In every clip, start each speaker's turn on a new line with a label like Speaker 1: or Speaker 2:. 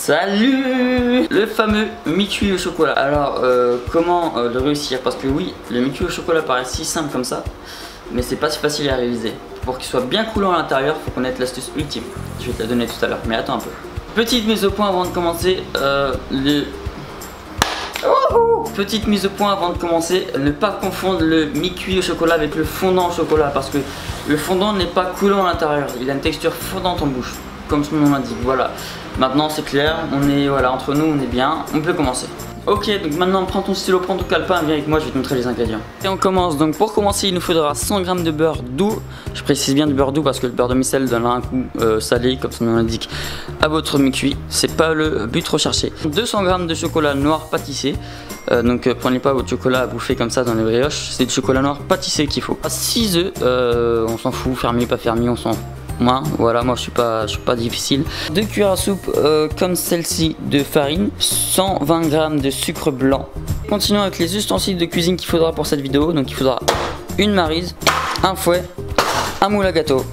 Speaker 1: Salut! Le fameux mi-cuit au chocolat. Alors comment le réussir? Parce que oui, le mi-cuit au chocolat paraît si simple comme ça, mais c'est pas si facile à réaliser. Pour qu'il soit bien coulant à l'intérieur, faut connaître l'astuce ultime. Je vais te la donner tout à l'heure, mais attends un peu. Petite mise au point avant de commencer, petite mise au point avant de commencer, ne pas confondre le mi-cuit au chocolat avec le fondant au chocolat, parce que le fondant n'est pas coulant à l'intérieur, il a une texture fondante en bouche, comme son nom l'indique. Voilà, maintenant c'est clair, on est voilà, entre nous on est bien, on peut commencer. Ok, donc maintenant prends ton stylo, prends ton calepin, viens avec moi, je vais te montrer les ingrédients. Et on commence. Donc pour commencer, il nous faudra 100 g de beurre doux. Je précise bien du beurre doux parce que le beurre demi-sel donne un goût salé, comme son nom l'indique, à votre mi-cuit. C'est pas le but recherché. 200 g de chocolat noir pâtissé. Donc prenez pas votre chocolat à bouffer comme ça dans les brioches. C'est du chocolat noir pâtissé qu'il faut. 6 œufs, on s'en fout, fermé, pas fermé, on s'en fout. Voilà, moi je suis pas difficile. 2 cuillères à soupe comme celle-ci de farine, 120 g de sucre blanc. Continuons avec les ustensiles de cuisine qu'il faudra pour cette vidéo. Donc il faudra une maryse, un fouet, un moule à gâteau.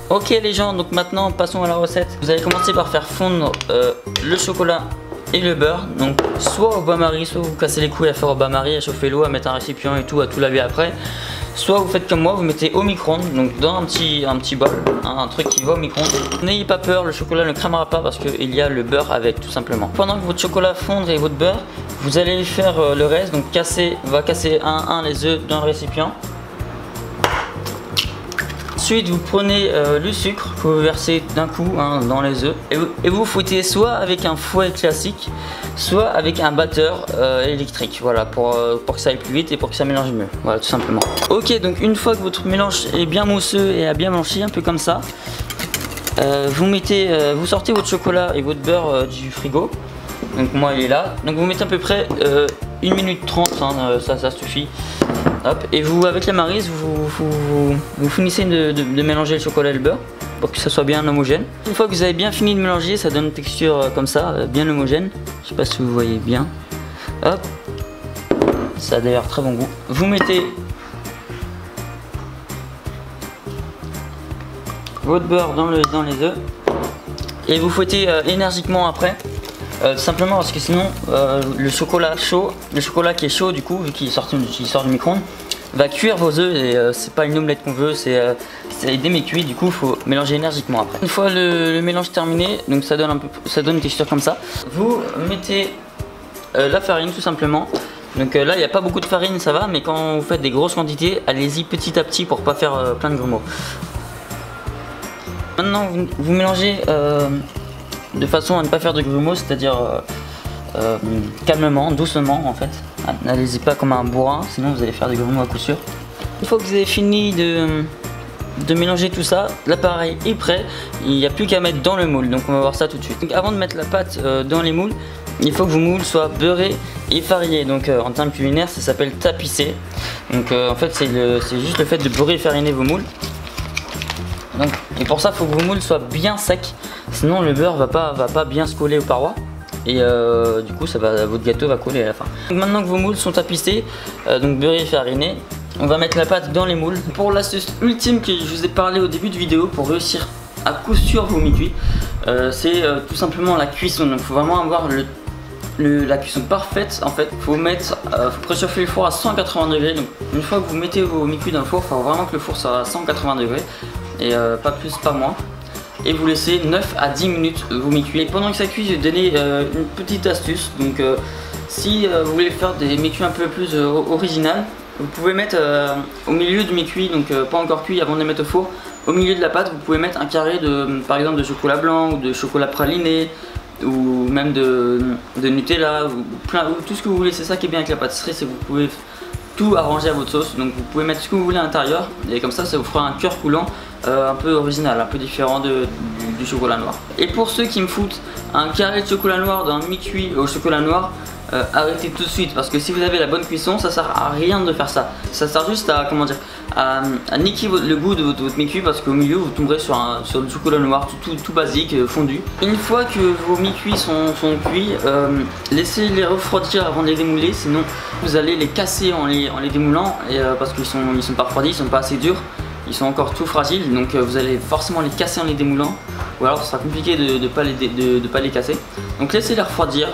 Speaker 1: Ok les gens, donc maintenant passons à la recette. Vous allez commencer par faire fondre le chocolat et le beurre. Donc soit au bain-marie, soit vous cassez les couilles à faire au bain-marie, à chauffer l'eau, à mettre un récipient et tout, à tout laver après. Soit vous faites comme moi, vous mettez au micro-ondes, donc dans un petit bol, hein, un truc qui va au micro-ondes. N'ayez pas peur, le chocolat ne cramera pas parce qu'il y a le beurre avec, tout simplement. Pendant que votre chocolat fondre et votre beurre, vous allez faire le reste, donc on va casser un les œufs dans le récipient. Ensuite vous prenez le sucre que vous versez d'un coup dans les œufs et vous fouettez soit avec un fouet classique, soit avec un batteur électrique, voilà, pour que ça aille plus vite et pour que ça mélange mieux, voilà, tout simplement. Ok, donc une fois que votre mélange est bien mousseux et a bien blanchi, un peu comme ça, vous sortez votre chocolat et votre beurre du frigo. Donc moi il est là, donc vous mettez à peu près 1 minute 30, ça suffit. Hop. Et vous, avec la maryse, vous finissez de mélanger le chocolat et le beurre pour que ça soit bien homogène. Une fois que vous avez bien fini de mélanger, ça donne une texture comme ça, bien homogène. Je sais pas si vous voyez bien. Hop. Ça a d'ailleurs très bon goût. Vous mettez votre beurre dans les œufs et vous fouettez énergiquement après. Simplement parce que sinon le chocolat qui est chaud du coup, vu qu'il sort du micro-ondes, va cuire vos œufs et c'est pas une omelette qu'on veut, c'est demi-cuit, du coup il faut mélanger énergiquement après. Une fois le mélange terminé, donc ça donne une texture comme ça, vous mettez la farine tout simplement. Donc là il n'y a pas beaucoup de farine, ça va, mais quand vous faites des grosses quantités, allez-y petit à petit pour pas faire plein de grumeaux. Maintenant vous mélangez de façon à ne pas faire de grumeaux, c'est-à-dire calmement, doucement en fait. N'allez-y pas comme un bourrin, sinon vous allez faire des grumeaux à coup sûr. Une fois que vous avez fini de mélanger tout ça, l'appareil est prêt, il n'y a plus qu'à mettre dans le moule, donc on va voir ça tout de suite. Donc avant de mettre la pâte dans les moules, il faut que vos moules soient beurrés et farinés, donc en termes culinaires ça s'appelle tapisser. Donc en fait c'est juste le fait de beurrer et fariner vos moules. Donc, et pour ça il faut que vos moules soient bien secs, sinon le beurre va pas bien se coller aux parois et du coup votre gâteau va coller à la fin. Donc, maintenant que vos moules sont tapissés, donc beurrés et farinés, on va mettre la pâte dans les moules. Pour l'astuce ultime que je vous ai parlé au début de vidéo pour réussir à coup sûr vos mi-cuits, c'est tout simplement la cuisson. Donc il faut vraiment avoir la cuisson parfaite en fait. Faut préchauffer le four à 180 degrés. Donc une fois que vous mettez vos mi-cuits dans le four, il faut vraiment que le four soit à 180 degrés et pas plus pas moins. Et vous laissez 9 à 10 minutes vos mi-cuits. Et pendant que ça cuit, je vais donner une petite astuce. Donc si vous voulez faire des mi-cuits un peu plus originales, vous pouvez mettre au milieu du mi-cuit, donc pas encore cuit avant de les mettre au four, au milieu de la pâte vous pouvez mettre un carré par exemple de chocolat blanc ou de chocolat praliné ou même de Nutella ou tout ce que vous voulez. C'est ça qui est bien avec la pâtisserie, c'est que vous pouvez tout arranger à votre sauce, donc vous pouvez mettre ce que vous voulez à l'intérieur et comme ça vous fera un cœur coulant un peu original, un peu différent du chocolat noir. Et pour ceux qui me foutent un carré de chocolat noir dans un mi-cuit au chocolat noir, arrêtez tout de suite parce que si vous avez la bonne cuisson, ça sert à rien de faire ça. Ça sert juste à à niquer le goût de votre mi-cuit parce qu'au milieu vous tomberez sur le chocolat noir tout basique, fondu. Une fois que vos mi-cuits sont cuits, laissez-les refroidir avant de les démouler, sinon vous allez les casser en les démoulant parce qu'ils sont pas refroidis, ils sont pas assez durs, ils sont encore tout fragiles, donc vous allez forcément les casser en les démoulant. ou alors ce sera compliqué de pas les casser. Donc laissez-les refroidir,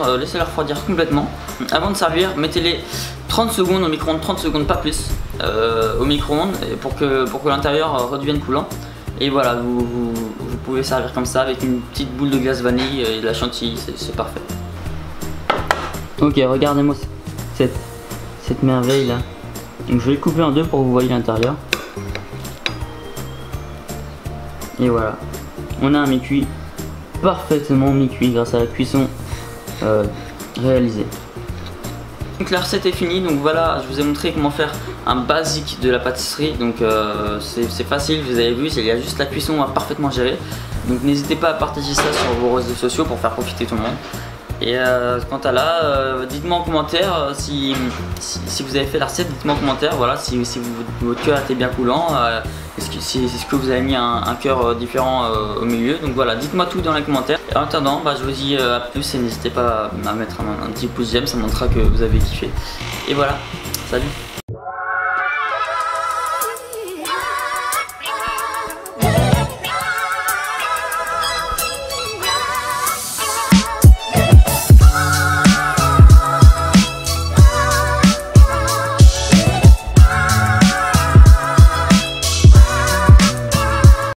Speaker 1: complètement. Avant de servir, mettez-les 30 secondes au micro-ondes, 30 secondes pas plus au micro-ondes pour que l'intérieur redevienne coulant. Et voilà, vous pouvez servir comme ça avec une petite boule de glace vanille et de la chantilly, c'est parfait. Ok, regardez-moi cette merveille là. Donc je vais le couper en deux pour que vous voyez l'intérieur. Et voilà, on a un mi-cuit, parfaitement mi-cuit grâce à la cuisson réalisée. Donc la recette est finie, donc voilà, je vous ai montré comment faire un basique de la pâtisserie. Donc c'est facile, vous avez vu, il y a juste la cuisson à parfaitement gérer. Donc n'hésitez pas à partager ça sur vos réseaux sociaux pour faire profiter tout le monde. Et quant à là, dites-moi en commentaire si vous avez fait la recette, dites-moi en commentaire, voilà, si votre cœur était bien coulant, est-ce que vous avez mis un cœur différent au milieu. Donc voilà, dites-moi tout dans les commentaires. Et en attendant, je vous dis à plus et n'hésitez pas à mettre un petit pouce j'aime, ça montrera que vous avez kiffé. Et voilà, salut.